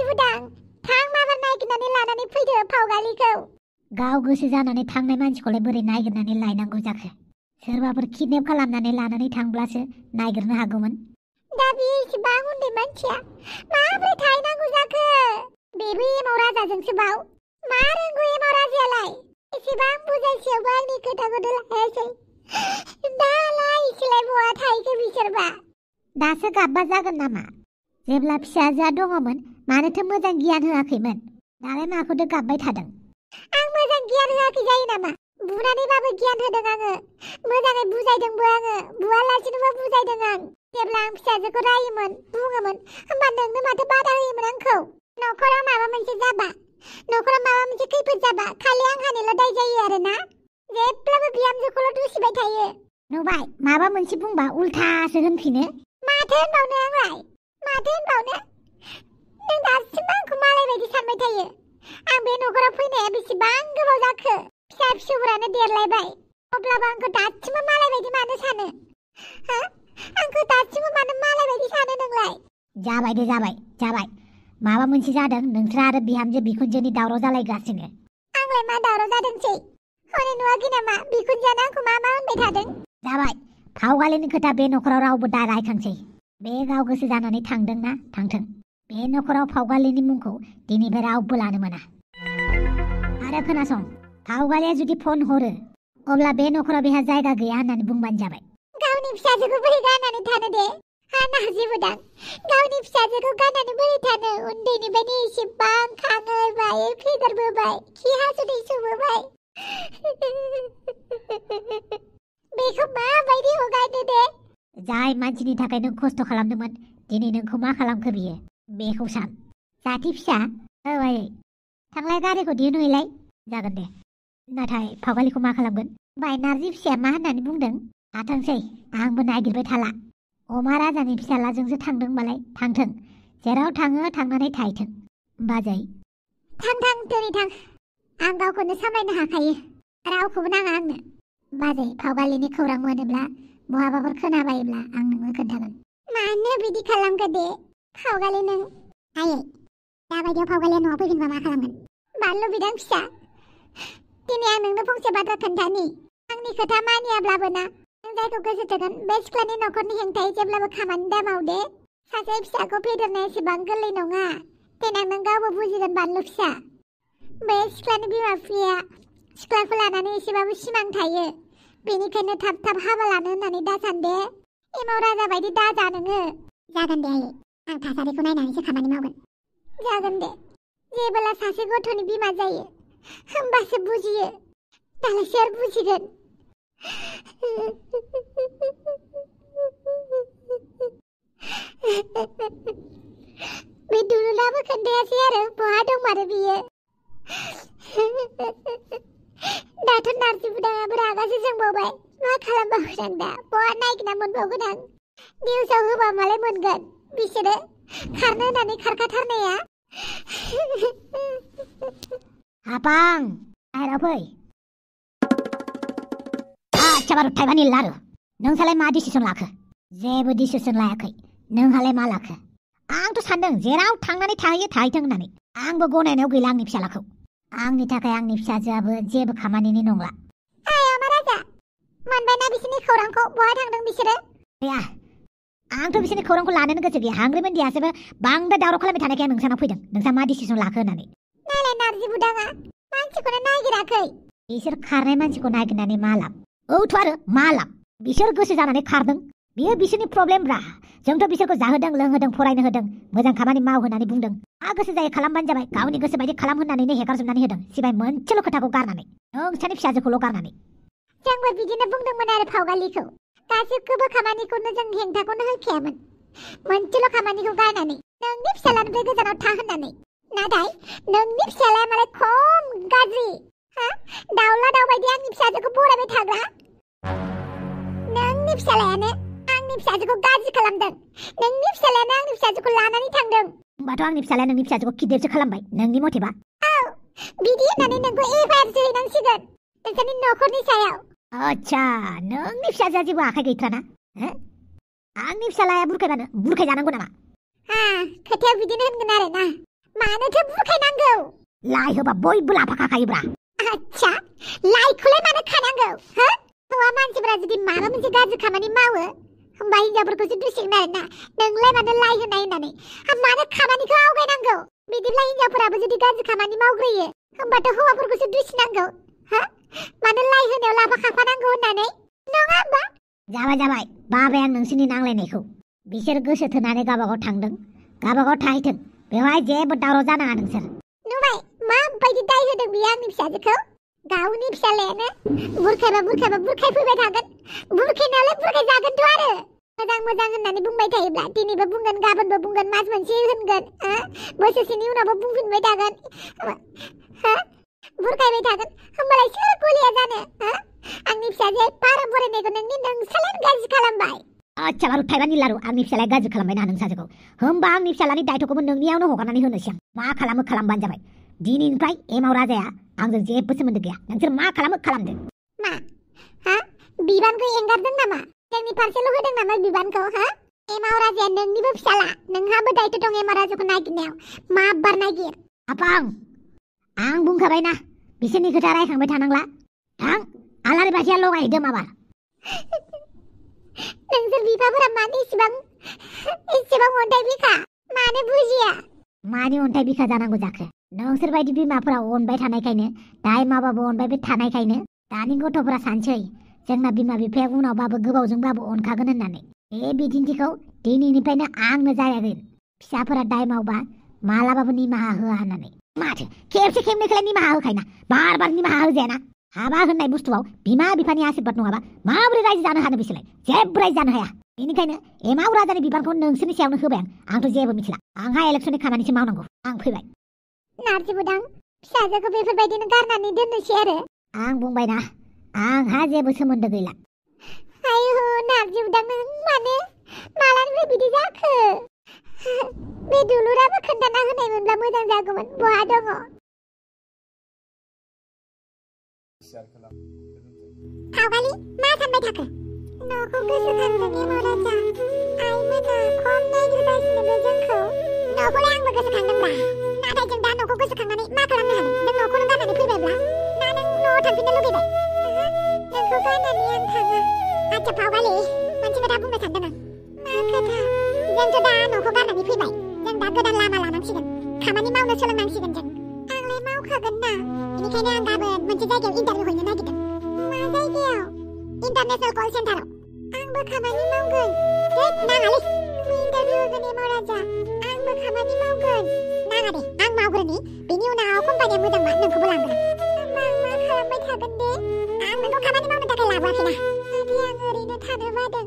नारजिबोदां थां माबार नागिरनानै लानानै फैदो फावगालिखौ गाव गोसो जानानै थांनाय मानसिखौलाय बोरै नागिरनानै लायनांगौ जाखो सोरबाफोर किडनेप खालामनानै लानानै थांब्लासो नागिरनो हागौमोन दा बे इसेबां उन्दै मानसिया माबोरै थाहैनांगौ जाखो बेबो एमाव राजाजोंसो बाव मा रोंगौ एमाव राजायालाय एसेबां बुजायसेयावबो आंनि खोथाखौनो लायासै दालाय इसोरलाय बहा थाहैखो बिसोरबा दासो गाबबा जागोन नामा जेब्ला फिसाजोआ दङमोन मानोथो मोजां गियान होआखैमोन दालाय माखौथो गाबबाय थादों आं मोजां गियान होआखै जायो नामा बुनानैबाबो गियान होदों आङो मोजाङै बुजायदोंबो आङो बुवालासिनोबो बुजायदों आं जेब्ला आं फिसाजोखौ रायोमोन बुङोमोन होमबा नोंनो माथो बादा होयोमोन आंखौ न'खराव माबा मोनसे जाबा न'खराव माबा मोनसे खैफोद जाबा खालि आंहानिल' दाय जायो आरोना जेब्लाबो बिहामजोखौल' दुसिबाय थायो नुबाय माबा मोनसे बुंबा उल्थासो होनफिनो माथो होनबावनो आंलाय माथो होनबावनो नों दासिमबो आंखौ मालाय बायदि सानबाय थायो आं बे न'खराव फैनाया बेसेबां गोबाव जाखो फिसा फिसौफोरानो देरलायबाय अब्लाबो आंखौ दासिमबो मालाय बायदि मानो सानो आंखौ दासिमबो मानो मालाय बायदि सानो नोंलाय जाबाय दे जाबाय माबा मोनसे जादों नोंस्रा आरो बिहामजो बिखुनजोनि दावराव जालायगासिनो आंलाय मा दावराव जादोंसै हनै नुवाखै नामा बिखुनजोआनो आंखौ मा होनबाय थादों जाबाय फावगालिनि खोथा बे न'खराव रावबो दा रायखांसै बे गाव गोसो जानानै थांदोंना थांथों बे न'खराव फावगालिनि मुंखौ दिनैफ्राय रावबो लानो मोना आरो खोनासं फावगालिया जुदि फन हरो अब्ला बे न'खराव बेहा जायगा गैया होननानै बुंबानो जाबाय गावनि फिसाजोखौ बोरै गारनानै थानो दे नारजिबोदां गावनि फिसाजोखौ गारनानै बोरै थानो उन्दैनिफ्रायनो एसेबां खाङै बायै फेदेरबोबाय खि हासुदै सुबोबाय बेखौ माबायदि हगारनो दे जाय मानसिनि थाखाय नों खस्थ' खालामदोंमोन दिनै नोंखौ मा खालामखो बियो बेखौ सान जाथि फिसा औ आयै थांलाय गारिखौ दिहुनहैलाय जागोन दे नाथाय फावगालिखौ मा खालामगोन बाय नारजि फिसाया मा होननानै बुंदों थाथोंसै आंबो नागिरबाय थाला अमा राजानि फिसालाजोंसो थांदोंबालाय थांथों जेराव थाङो थांनानै थाहैथों बाजै थां दिनै थां आं गावखौनो सामलायनो हाखायो रावखौबो नाङा आंनो बाजै फावगालिनि खौरां मोनोब्ला बहाबाफोर खोनाबायोब्ला आं नोंनो खोन्थागोन मानो बिदि खालामखो दे फावगालि नों आयै दाबायदियाव फावगालिया न'आव फैफिनबा मा खालामगोन बानलु बिदां फिसा दिनै आं नोंनो फंसे बाथ्रा खोन्थानि आंनि खोथा मानियाब्लाबो ना नों जायखौ गोसो थोगोन बे सिख्लानि न'खरनि हेंथायै जेब्लाबो खामानि दामाव दे सासे फिसाखौ फेदेरनाया एसेबां गोरलै नङा देनां नों गावबो बुजिगोन बानलु फिसा बे सिख्लानि बिमा बिफाया सिख्लाखौ लानानै एसेबाबो सिमां थायो बेनिखायनो थाब थाब हाबा लानो होननानै दासान दे एमाव राजा बायदि दाजा नोङो जागोन दे आयै आं थासारिखौ नायनानैसो खामानि मावगोन जागोन दे जेब्ला सासे गथ'नि बिमा जायो होमबासो बुजियो दालाय सोर बुजिगोन बे दुलुराबो खोन्थायासै आरो बहा दंमारो बियो दाथ' नारजिबोदाङाबो रागासो जोंबावबाय मा खालामबावगोन आं दा बहा नागिरना मोनबावगोन आं निउसाव होबा मालाय मोनगोन बिसोरो खारनो होननानै खारखाथारनाया हापां बाहेराव फै आच्छा बारु थाइबानि लारु नोंसालाय मा डिसिसन लाखो जेबो डिसिसन लायाखै नोंहालाय मा लाखो आंथ' सानदों जेराव थांनानै थाहैयो थाहैथों होननानै आंबो गनायनायाव गैला आंनि फिसालाखौ आंनि थाखाय आंनि फिसाजोआबो जेबो खामानिनि नंला अमा राजा मोनबायना बिसोरनि खौरांखौ बहा थांदों बिसोरो गैया आंथ' बिसोरनि खौरांखौ लानोनो गोसो गैया हांग्रिमोन दियासोबो बांद्राय दावराव खालामबाय थानायखाय आं नोंसानाव फैदों नोंसा मा डिसिसन लाखो होननानै नायलाय नारजिबोदाङा मानसिखौनो नागिराखै बिसोर खारनाय मानसिखौ नागिरनानै मा लाब औथ' आरो मा लाब बिसोर गोसो जानानै खारदों बियो बिसोरनि प्रब्लेम ब्रा जोंथ' बिसोरखौ जाहोदों लोंहोदों फरायनो होदों मोजां खामानि माव होननानै बुंदों मा गोसो जायो खालामबानो जाबाय गावनि गोसो बायदि खालाम होननानैनो हेगारजोबनानै होदों सिबाय मोनसेल' खोथाखौ गारनानै नोंसानि फिसाजोखौल' गारनानै जोंबो बिदिनो बुंदोंमोन आरो फावगालिखौ गासिबो खामानिखौनो जों हेंथाखौनो होखायामोन मोनसेल' खामानिखौ गारनानै नोंनि फिसालानिफ्राय गोजानाव था होननानै नाथाय नोंनि फिसालाया मालाय खम गाज्रि दाउला दाउ बायदि आंनि फिसाजोखौ बरायबाय थाग्रा नोंनि फिसालायानो आंनि फिसाजोखौ गाज्रि खालामदों नोंनि फिसालायानो आंनि फिसाजोखौ लानानै थांदों होमबाथ' आंनि फिसालाया नोंनि फिसाजोखौ किडनेपसो खालामबाय नोंनि मथेबा औ बिदि होननानै नोंखौ एफआइआरसो हैनांसिगोन नोंसोरनि न'खरनि सायाव आच्छा नोंनि फिसाजोआ जेबो आखाइ गैथाराना आंनि फिसालाया बुरखायबानो बुरखायजानांगौ नामा खोथाया बिदिनो होनगोन आरो ना मानोथो बुरखायनांगौ लाइ होबा बयबो लाफाखाखायोब्रा आच्छा लाइखौलाय मानो खानांगौ हो हौवा मानसिफोरा जुदि माबा मोनसे गाज्रि खामानि मावो होमबा हिनजावफोरखौसो दुसिगोन आरोना नोंलाय मानो लाइ होनाय होननानै मानो खामानिखौ आवगायनांगौ बिदिब्ला हिनजावफोराबो जुदि गाज्रि खामानि मावग्रोयो होमबाथ' हौवाफोरखौसो दुसिनांगौ हो मानो लाइ होनायाव लाफा खाफानांगौ होननानै नङा होमबा जाबाय बाबाय आं नोंसोरनि नांलायनायखौ बिसोर गोसो थोनानै गावबागाव थांदों गावबागाव थाहैथों बेवहाय जेबो दावराव जानाङा नोंसोर नुबाय माबायदि दाय होदों बियो आंनि फिसाजोखौ गावनि फिसालायानो बुरखायबा बुरखायफैबाय थागोन बुरखायनायालाय बुरखायजागोनथ' आरो मोजां होननानै बुंबाय थायोब्ला दिनैबो बुंगोन गाबोनबो बुंगोन मास मोनसे होनगोन बोसोरसेनि उनावबो बुंफिनबाय थागोन बुरखायबाय थागोन होमबालाय सोर गलिया जानो आंनि फिसाजोआ बारा फरायनायखौ नोंसालाय गाज्रि खालामबाय आच्छा बारु थाइबानि लारु आंनि फिसालाया गाज्रि खालामबायना नों सासेखौ होमबा आंनि फिसालानि दायथ'खौबो नोंनियावनो हगारनानै होनोसै आं मा खालामो खालामबानो जाबाय दिनैनिफ्राय एमाव राजाया आंजों जेबो सोमोन्दो गैया नोंसोर मा खालामो खालामदो मा बिबानखौ एंगारदों नामा जोंनि फारसेल' होदों नामा बिबानखौ एमाव राजाया नोंनिबो फिसाला नोंहाबो दायथ' दं एमाव राजाखौ नागिरनायाव मा बार नागिर आपां आं बुंखाबायना बिसोरनि खोथा रायखांबाय थानांला थां आलारि बाथिया लगायहैदो माबार नोंसोर बिफाफोरा मानो इसेबां अन्थाइ बिखा मानो बुजिया मानि अन्थाइ बिखा जानांगौ जाखो नोंसोर बायदि बिमाफोरा अनबाय थानायखायनो दाय माबाबो अनबाय थानायखायनो दानि गथ'फोरा सानसै जोंना बिमा बिफाया उनावबाबो गोबावजोंब्लाबो अनखागोन होननानै बे बिदिन्थिखौ दिनैनिफ्रायनो आंनो जायागोन फिसाफोरा दाय मावबा मालाबाबो निमाहा होआ होननानै माथो खेबसे खेबनैखौलाय निमाहा होखायना बार निमाहा होजायाना हाबा होननाय बुस्थुआव बिमा बिफानि आशीर्बाद नङाबा माबोरै रायजो जानो हानो बिसोरलाय जेबो रायजो जानो हाया बेनिखायनो एमाव राजानि बिबानखौ नोंसोरनि सायावनो होबाय आंथ' जेबो मिथिला आंहा इलेक्सननि खामानिसो मावनांगौ आं फैबाय नारजि बुदां फिसाजोखौ बेफोरबायदिनो गारनानै दोननोसै आरो आं बुंबायना आंहा जेबो सोमोन्दो गैला आयु नारजि बुदां नों मानो मालानिफ्राय बिदि जाखो बे दुलुराबो खोन्थाना होनायमोनब्ला मोजां जागौमोन बहा दङ फावगालि मा सानबाय थाखो न'खौ गोसोखांदों एमाव राजा आइमोना खम नायगिरगासिनो बे जोंखौ न'खौलाय आंबो गोसोखांदोंब्रा नाथाय जों दा न'खौ गोसोखांनानै मा खालामनो हानो नों न'खौनो गारनानै फैबायब्ला ना नों न'आव थांफिननो लुगैबाय नोंखौ गारनानै आं थाङा आच्छा फावगालि मोनसे खोथा बुंनो सानदों आं मा खोथा जोंथ' दा न'खौ गारनानै फैबाय जों दा गोदान लामा लानांसिगोन खामानि मावनो सोलोंनांसिगोन जों आंलाय मावखागोन ना बेनिखायनो आं गाबोन मोनसे जायगायाव इन्टारभिउ हैनो नागिरदों मा जायगायाव इन्टारनेशनेल कल सेन्टाराव आंबो खामानि मावगोन नाङालै इन्टारभिउ होगोन एमाव राजा आंबो खामानि मावगोन नाङा दे आं मावग्रोनि बेनि उनाव कम्पानिया मोजांबा नोंखौबो लांगोन होमबा आं मा खालामबाय थागोन दे आं नोंखौ खामानि मावनो थाखाय लाबोआखैना नाथाय आं ओरैनो थानो बादों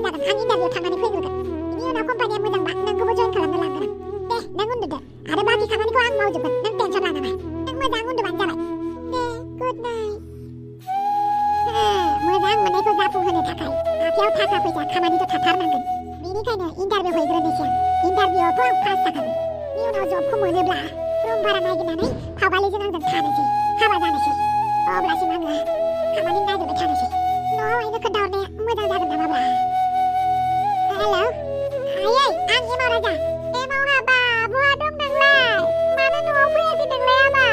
जागोन आं इन्टारभिउ थांनानै फैग्रोगोन बेनि उनाव कम्पानिया मोजांबा नोंखौबो जइन खालामनो लांगोन आं दे नों उन्दुदो आरो बाखि खामानिखौ आं मावजोबगोन नों टेनसन लानाङा नों मोजां उन्दुबानो जाबाय दे गुड नाइट मोजां मोननायखौ जाफुंहोनो थाखाय आखायाव थाखा फैसा खामानिथ' थाथारनांगोन बेनिखायनो इन्टारभिउ हैग्रोनोसै आं इन्टारभिउआवथ' आं पास जाखागोन बेनि उनाव जबखौ मोनोब्ला रुम भारा नागिरनानै फावगालिजों आंजों थानोसै हाबा जानोसै अब्लासिम आङो खामानि नागिरबाय थानोसै न'आव आइनो खोन्थाहरनाया मोजां जागोन नामाब्रा हेलौ आयै आं एमाव राजा एमाव हाबा बहा दं नोंलाय मानो न'आव फैयाखै नोंलाय आबा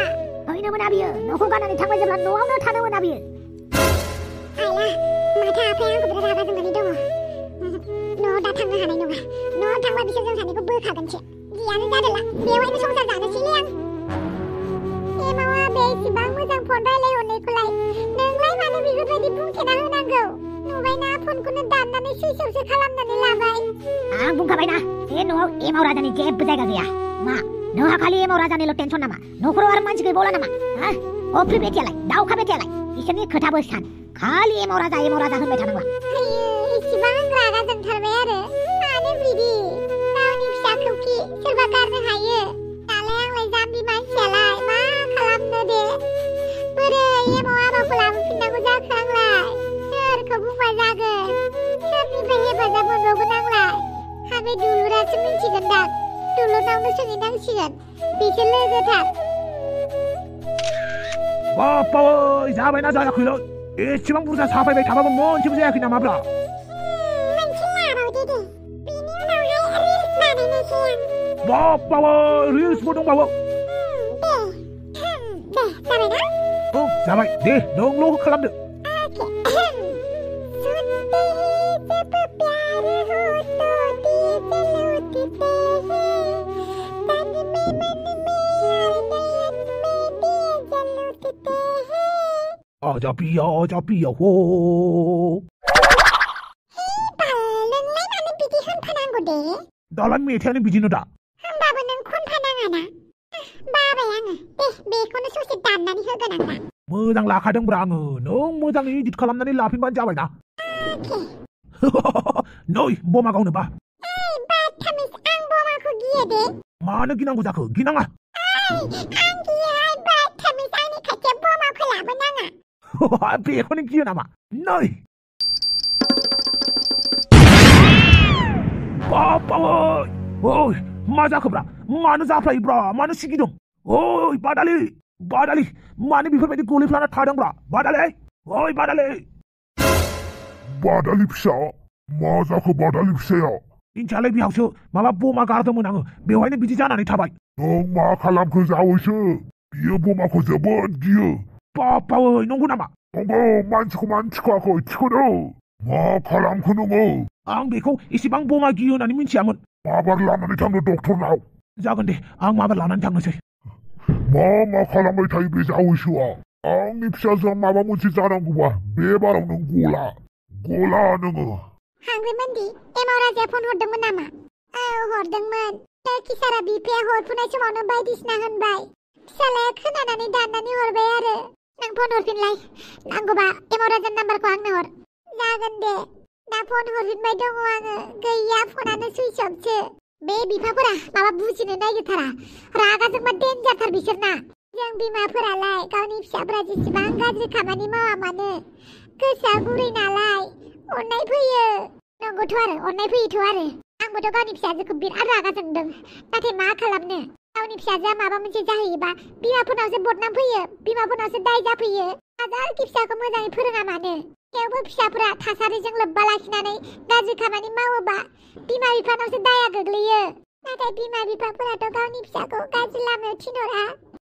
फैनो मोना बियो न'खौ गारनानै थांबाय जेब्ला न'आवनो थानो मोना बियो आइला माथो आफाया आंखौ बिराद रागा जोंनानै दङ न'आव दा थांनो हानाय नङा न'आव थांबा बिसोर जों सानैखौ बोखागोनसो जियानो जादोला बेवहायनो संसार जानोसैलै आं एमावा बे इसिबां मोजां फन रायलायहरनायखौलाय नोंलाय मानो बेफोरबायदि बुंथेना होनांगौ नुबायना फनखौनो दाननानै सुइच अफसो खालामनानै लाबाय आं बुंखाबायना बे न'आव एमाव राजानि जेबो जायगा गैया मा नोंहा खालि एमाव राजानिल' टेनसन नामा न'खराव आरो मानसि गैबावला नामा अफ्रि बेटियालाय दाउखा बेटियालाय बिसोरनि खोथाबो सान खालि एमाव राजा होनबाय थानांगौ इसिबां रागा जोंथारबाय आरो मानो बिदि गावनि फिसाखौखि सोरबा गारनो हायो दालाय आंलाय जाम्बि मानसियालाय मा खालामनो दे बोरै एमाव आबाखौ लाबोफिननांगौ जाखो आंलाय सोरखौ बुंबा जागोन सोरनिफ्राय हेफाजाब मोनबावगोन आंलाय हाबे दुलुरासो मिन्थिगोनदां दुलुरनावनो सोंहैनांसिगोन बिसो लोगोथार बाप्पावै जाबायना जायाखैलै एसेबां बुरजा साफायबाय थाबाबो मोनसेबो जायाखै नामाब्रा मोनसे लाबावदो दे बेनि उनावहाय रिल्स बानायनोसै आं बाबावो रिल्सबो दंबावो जाबाय ना जाबाय दे नोंल' खालामदो आजा पिया हो नोंलाय मानो बिदि होनफानांगौ दे दालाय मेथाइयानो बिदिनो दा होमबाबो नों खनफानाङा ना बाबाय आङो दे बेखौनो ससे दाननानै होगोन आं दा मोजां लाखादोंब्रा आङो नों मोजाङै इडिट खालामनानै लाफिनबानो जाबाय ना नै बमा गावनो बा बाथामिस आं बमाखौ गियो दे मानो गिनांगौ जाखो गिनाङा आं गियो बाथामिस आंनि खाथियाव बमाखौ लाबोनाङा बेखौनो गियो नामा नै बाबावोय ओइ मा जाखोब्रा मानो जाफ्लायोब्रा मानो सिगिदों ओइ बादालि मानो बेफोरबायदि गलिफ्लाना थादोंब्रा बादालि ओइ बादालि फिसा मा जाखो बादालि फिसाया इन्थियालाय बेयावसो माबा बमा गारदोंमोन आङो बेवहायनो बिदि जानानै थाबाय नों मा खालामखो जावैसो बियो बमाखौ जोबोद गियो बाबावोय नंगौ नामा नंगौ मानसिखौ मानो थिखोआखै थिखोदो मा खालामखो नोङो आं बेखौ एसेबां बमा गियो होननानै मिथियामोन माबार लानानै थांदो डक्टरनाव जागोन दे आं माबार लानानै थांनोसै मा खालामबाय थायो बे जावैसोआ आंनि फिसाजोआ माबा मोनसे जानांगौबा बे बाराव नों गला नोङो हांग्रिमोनदि एमाव राजाया फन हरदोंमोन नामा औ हरदोंमोन किसारा बिफाया हरफुनाय समावनो बायदिसिना होनबाय फिसालाया खोनानानै दाननानै हरबाय आरो नों फन हरफिनलाय नांगौबा एमाव राजानि नाम्बारखौ आंनो हर जागोन दे दा फन हरफिनबाय दङ आङो गैया फनानो सुइच अफसो बे बिफाफोरा माबा बुजिनो नागिरथारा रागाजोंबा डेन्जारथार बिसोरना जों बिमाफोरालाय गावनि फिसाफोरा जेसेबां गाज्रि खामानि मावा मानो गोसोआ गुरै नालाय अननाय फैयो नंगौथ' आरो अननाय फैयोथ' आरो आंबोथ' गावनि फिसाजोखौ बिराद रागा जोंदों नाथाय मा खालामनो गावनि फिसाजोआ माबा मोनसे जाहैयोबा बिमाफोरनावसो बदनाम फैयो बिमाफोरनावसो दाय जाफैयो हाजारखि फिसाखौ मोजाङै फोरोङा मानो थेवबो फिसाफोरा थासारिजों लोब्बा लाखिनानै गाज्रि खामानि मावोबा बिमा बिफानावसो दाया गोग्लैयो नाथाय बिमा बिफाफोराथ' गावनि फिसाखौ गाज्रि लामायाव थिनहरा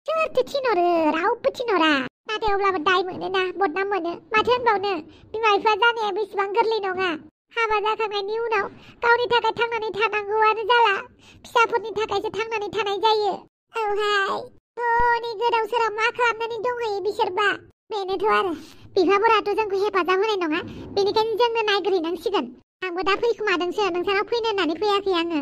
सोरथो थिनहरो रावबो थिनहरा नाथाय अब्लाबो दाय मोनोना बदनाम मोनो माथो होनबावनो बिमा बिफा जानाया बेसेबां गोरलै नङा हाबा जाखांनायनि उनाव गावनि थाखाय थांनानै थानांगौआनो जाला फिसाफोरनि थाखायसो थांनानै थानाय जायो औहाय हनै गोदाव सोराव मा खालामनानै दंहैयो बिसोरबा बेनोथ' आरो बिफाफोराथ' जोंखौ हेफाजाब होनाय नङा बेनिखायनो जोंनो नायग्रोनांसिगोन आंबो दा फैखुमादोंसो नोंसानाव फैनो होननानै फैयाखै आङो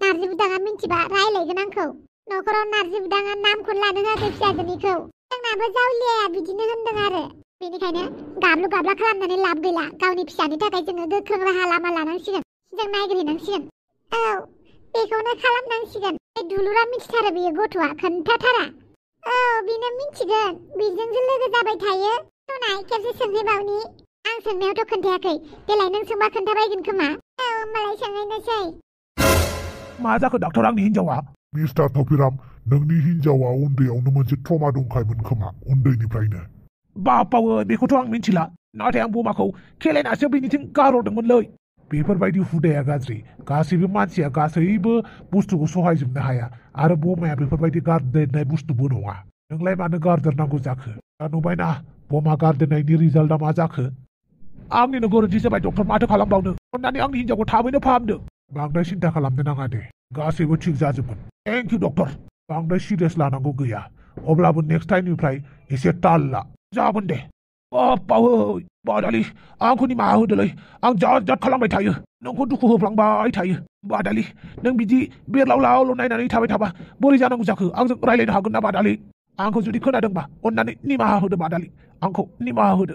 नारजि बुदाङा मिन्थिबा रायलायगोन आंखौ न'खराव नारजि बुदाङा नामखौनो लानो होआखै फिसाजोनिखौ जोंनाबो जावलियाया बिदिनो होनदों आरो बेनिखायनो गाब्लु गाब्ला खालामनानै लाब गैला गावनि फिसानि थाखाय जोङो गोख्रों राहा लामा लानांसिगोन जों नायग्रोनांसिगोन औ बेखौनो खालामनांसिगोन दुलुरा मिथिथारो बेयो गथ'आ खोन्थाथारा औ बिनो मिथिगोन बिजोंसो लोगो जाबाय थायो नाय खेबसे सोंहैबावनि आं सोंनायावथ' खोन्थायाखै देलाय नों सोंबा खोन्थाबायगोन खोमा औ होमबालाय सोंहैनोसै मा जाखो डाक्टर आंनि हिन्जावा मिस्टार थफिराम नोंनि हिन्जावा उन्दैयावनो मोनसे ट्रमा दंखायोमोन खोमा उन्दैनिफ्रायनो बापावो बेखौथ' आं मिथिला नाथाय आं बमाखौ खेलायनासो बेनिथिं गारहरदोंमोनलै बेफोरबायदि हुदाया गाज्रि गासैबो मानसिया गासैबो बुस्थुखौ सहायजोबनो हाया आरो बमाया बेफोरबायदि गारदेरनाय बुस्थुबो नङा नोंलाय मानो गारदेरनांगौ जाखो दा नुबायना बमा गारदेरनायनि रिजाल्टआ मा जाखो आंनिनो गोरोन्थि जाबाय डक्टर माथो खालामबावनो अन्नानै आंनि हिन्जावखौ थाबैनो फाहामदो बांद्राय सिन्था खालामनो नाङा दे गासैबो थिग जाजोबगोन थेंक इउ डक्टर बांद्राय सिरियास लानांगौ गैया अब्लाबो नेक्स्ट टाइमनिफ्राय एसे ताल ला जागोन दे बापावोय बादालि आंखौ निमाहा होदोलै आं जाद खालामबाय थायो नोंखौ दुखु होफ्लांबाय थायो बादालि नों बिदि बेरलावलावल' नायनानै थाबाय थाबा बोरै जानांगौ जाखो आंजों रायलायनो हागोन ना बादालि आंखौ जुदि खोनादोंबा अन्नानै निमाहा होदो बादालि आंखौ निमाहा होदो